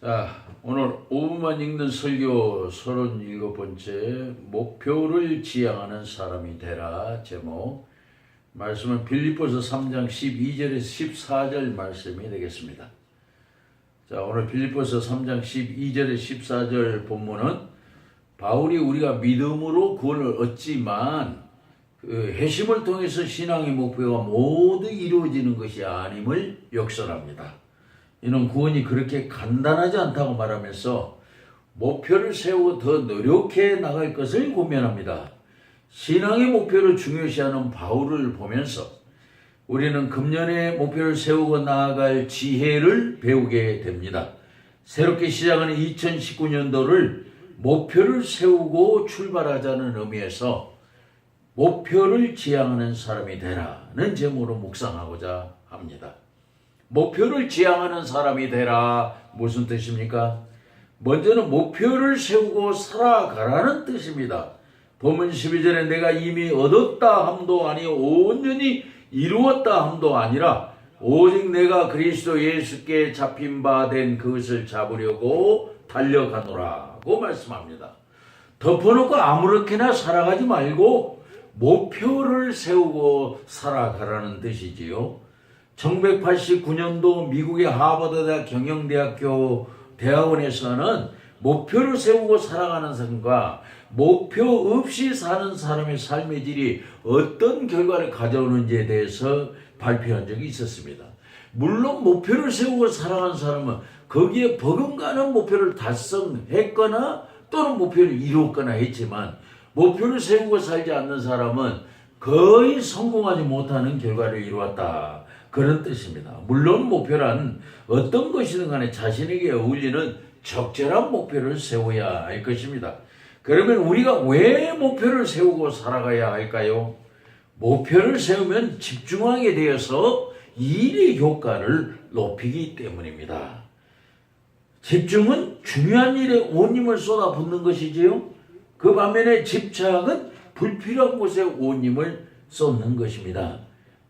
자, 오늘 5분만 읽는 설교 37번째 목표를 지향하는 사람이 되라 제목. 말씀은 빌립보서 3장 12절에서 14절 말씀이 되겠습니다. 자, 오늘 빌립보서 3장 12절에서 14절 본문은 바울이 우리가 믿음으로 구원을 얻지만 그 회심을 통해서 신앙의 목표가 모두 이루어지는 것이 아님을 역설합니다. 이는 구원이 그렇게 간단하지 않다고 말하면서 목표를 세우고 더 노력해 나갈 것을 고면합니다. 신앙의 목표를 중요시하는 바울을 보면서 우리는 금년에 목표를 세우고 나아갈 지혜를 배우게 됩니다. 새롭게 시작하는 2019년도를 목표를 세우고 출발하자는 의미에서 목표를 지향하는 사람이 되라는 제목으로 묵상하고자 합니다. 목표를 지향하는 사람이 되라 무슨 뜻입니까? 먼저는 목표를 세우고 살아가라는 뜻입니다. 본문 12절에 내가 이미 얻었다 함도 아니 온전히 이루었다 함도 아니라 오직 내가 그리스도 예수께 잡힌 바 된 그것을 잡으려고 달려가노라고 말씀합니다. 덮어놓고 아무렇게나 살아가지 말고 목표를 세우고 살아가라는 뜻이지요. 1989년도 미국의 하버드대학 경영대학교 대학원에서는 목표를 세우고 살아가는 사람과 목표 없이 사는 사람의 삶의 질이 어떤 결과를 가져오는지에 대해서 발표한 적이 있었습니다. 물론 목표를 세우고 살아가는 사람은 거기에 버금가는 목표를 달성했거나 또는 목표를 이루었거나 했지만 목표를 세우고 살지 않는 사람은 거의 성공하지 못하는 결과를 이루었다. 그런 뜻입니다. 물론 목표란 어떤 것이든 간에 자신에게 어울리는 적절한 목표를 세워야 할 것입니다. 그러면 우리가 왜 목표를 세우고 살아가야 할까요? 목표를 세우면 집중하게 되어서 일의 효과를 높이기 때문입니다. 집중은 중요한 일에 온 힘을 쏟아붓는 것이지요. 그 반면에 집착은 불필요한 곳에 온 힘을 쏟는 것입니다.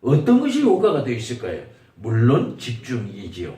어떤 것이 효과가 되어 있을까요? 물론 집중이지요.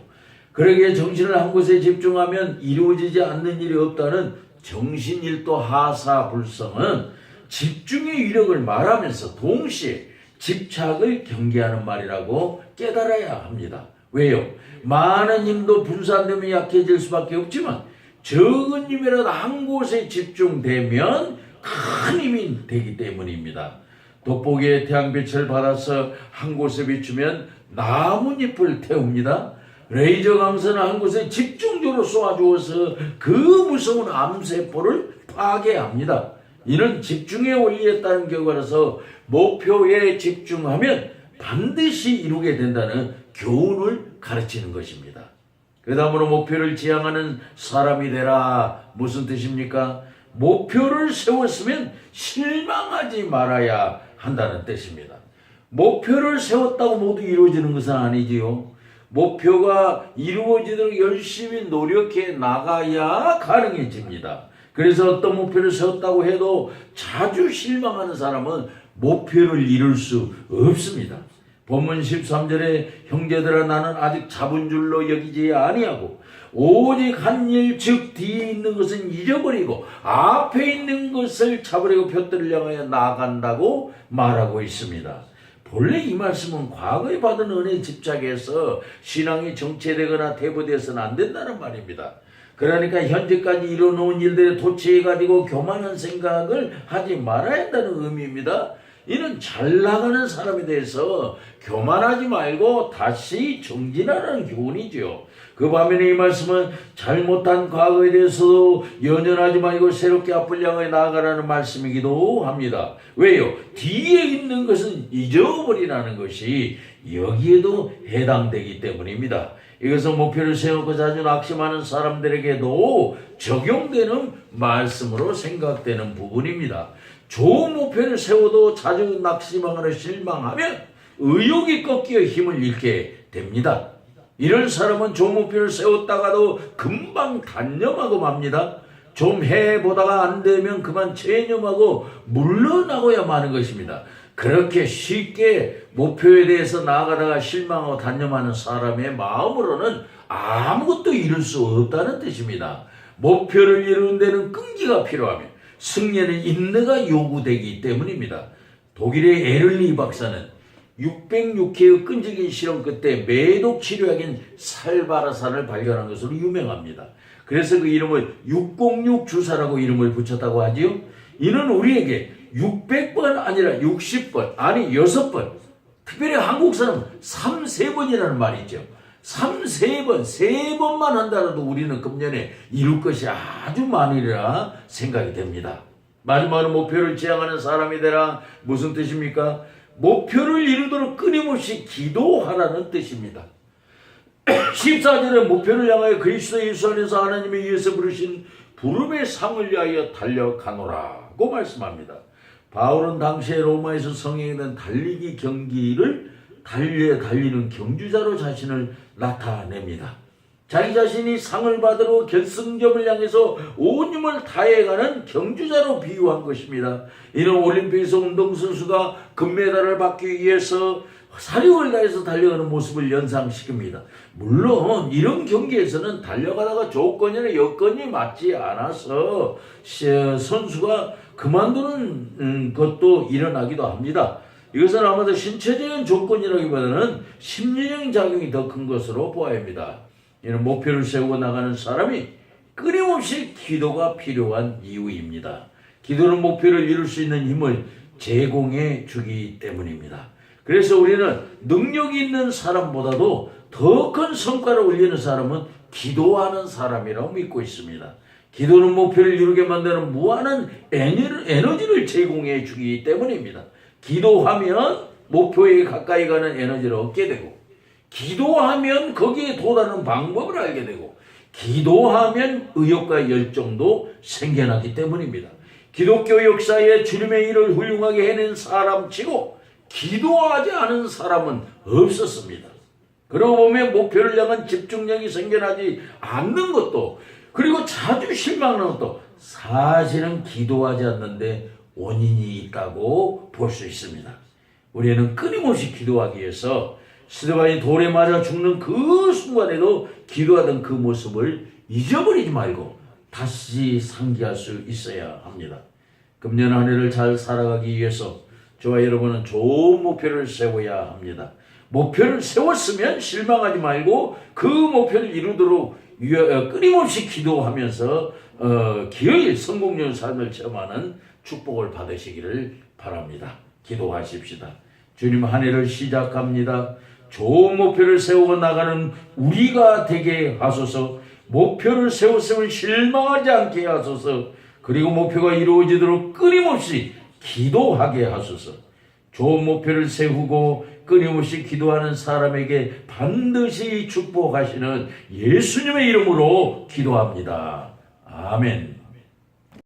그러기에 정신을 한 곳에 집중하면 이루어지지 않는 일이 없다는 정신일도 하사불성은 집중의 위력을 말하면서 동시에 집착을 경계하는 말이라고 깨달아야 합니다. 왜요? 많은 힘도 분산되면 약해질 수밖에 없지만 적은 힘이라도 한 곳에 집중되면 큰 힘이 되기 때문입니다. 돋보기의 태양빛을 받아서 한 곳에 비추면 나뭇잎을 태웁니다. 레이저 강선을 한 곳에 집중적으로 쏘아주어서 그 무서운 암세포를 파괴합니다. 이는 집중의 원리에 따른 결과라서 목표에 집중하면 반드시 이루게 된다는 교훈을 가르치는 것입니다. 그 다음으로 목표를 지향하는 사람이 되라 무슨 뜻입니까? 목표를 세웠으면 실망하지 말아야 한다는 뜻입니다. 목표를 세웠다고 모두 이루어지는 것은 아니지요. 목표가 이루어지도록 열심히 노력해 나가야 가능해집니다. 그래서 어떤 목표를 세웠다고 해도 자주 실망하는 사람은 목표를 이룰 수 없습니다. 본문 13절에 형제들아 나는 아직 잡은 줄로 여기지 아니하고 오직 한 일 즉 뒤에 있는 것은 잊어버리고 앞에 있는 것을 잡으려고 표대를 향하여 나아간다고 말하고 있습니다. 본래 이 말씀은 과거에 받은 은혜에 집착해서 신앙이 정체되거나 퇴보되어서는 안 된다는 말입니다. 그러니까 현재까지 이뤄놓은 일들에 도취해가지고 교만한 생각을 하지 말아야 한다는 의미입니다. 이는 잘 나가는 사람에 대해서 교만하지 말고 다시 정진하라는 교훈이죠. 그 반면에 이 말씀은 잘못한 과거에 대해서도 연연하지 말고 새롭게 앞을 향해 나아가라는 말씀이기도 합니다. 왜요? 뒤에 있는 것은 잊어버리라는 것이 여기에도 해당되기 때문입니다. 이것은 목표를 세우고 자주 낙심하는 사람들에게도 적용되는 말씀으로 생각되는 부분입니다. 좋은 목표를 세워도 자주 낙심하거나 실망하면 의욕이 꺾여 힘을 잃게 됩니다. 이런 사람은 좋은 목표를 세웠다가도 금방 단념하고 맙니다. 좀 해보다가 안 되면 그만 체념하고 물러나고야 마는 것입니다. 그렇게 쉽게 목표에 대해서 나아가다가 실망하고 단념하는 사람의 마음으로는 아무것도 이룰 수 없다는 뜻입니다. 목표를 이루는 데는 끈기가 필요하며 승리에는 인내가 요구되기 때문입니다. 독일의 에를리 박사는 606회의 끈질긴 실험 끝에 매독 치료약인 살바라산을 발견한 것으로 유명합니다. 그래서 그 이름을 606 주사라고 이름을 붙였다고 하지요. 이는 우리에게 600번 아니라 60번, 아니 6번, 특별히 한국 사람은 3~4번이라는 말이 있죠. 3~4번, 3번만 한다라도 우리는 금년에 이룰 것이 아주 많으리라 생각이 됩니다. 마지막으로 목표를 지향하는 사람이 되라. 무슨 뜻입니까? 목표를 이루도록 끊임없이 기도하라는 뜻입니다. 14절에 목표를 향하여 그리스도 예수 안에서 하나님의 의해서 부르신 부름의 상을 위하여 달려가노라고 말씀합니다. 바울은 당시에 로마에서 성행에 대한 달리기 경기를 달리는 경주자로 자신을 나타냅니다. 자기 자신이 상을 받으러 결승점을 향해서 온 힘을 다해가는 경주자로 비유한 것입니다. 이는 올림픽에서 운동선수가 금메달을 받기 위해서 사력을 다해서 달려가는 모습을 연상시킵니다. 물론 이런 경기에서는 달려가다가 조건이나 여건이 맞지 않아서 선수가 그만두는 것도 일어나기도 합니다. 이것은 아마도 신체적인 조건이라기보다는 심리적인 작용이 더 큰 것으로 보아야 합니다. 이는 목표를 세우고 나가는 사람이 끊임없이 기도가 필요한 이유입니다. 기도는 목표를 이룰 수 있는 힘을 제공해 주기 때문입니다. 그래서 우리는 능력이 있는 사람보다도 더 큰 성과를 올리는 사람은 기도하는 사람이라고 믿고 있습니다. 기도는 목표를 이루게 만드는 무한한 에너지를 제공해 주기 때문입니다. 기도하면 목표에 가까이 가는 에너지를 얻게 되고, 기도하면 거기에 도달하는 방법을 알게 되고, 기도하면 의욕과 열정도 생겨나기 때문입니다. 기독교 역사에 주님의 일을 훌륭하게 해낸 사람치고 기도하지 않은 사람은 없었습니다. 그러고 보면 목표를 향한 집중력이 생겨나지 않는 것도, 그리고 자주 실망하는 것도 사실은 기도하지 않는데 원인이 있다고 볼 수 있습니다. 우리는 끊임없이 기도하기 위해서 스데반이 돌에 맞아 죽는 그 순간에도 기도하던 그 모습을 잊어버리지 말고 다시 상기할 수 있어야 합니다. 금년 한 해를 잘 살아가기 위해서 저와 여러분은 좋은 목표를 세워야 합니다. 목표를 세웠으면 실망하지 말고 그 목표를 이루도록 끊임없이 기도하면서 기어이 성공적인 삶을 체험하는 축복을 받으시기를 바랍니다. 기도하십시다. 주님, 한 해를 시작합니다. 좋은 목표를 세우고 나가는 우리가 되게 하소서. 목표를 세웠으면 실망하지 않게 하소서. 그리고 목표가 이루어지도록 끊임없이 기도하게 하소서. 좋은 목표를 세우고 끊임없이 기도하는 사람에게 반드시 축복하시는 예수님의 이름으로 기도합니다. 아멘.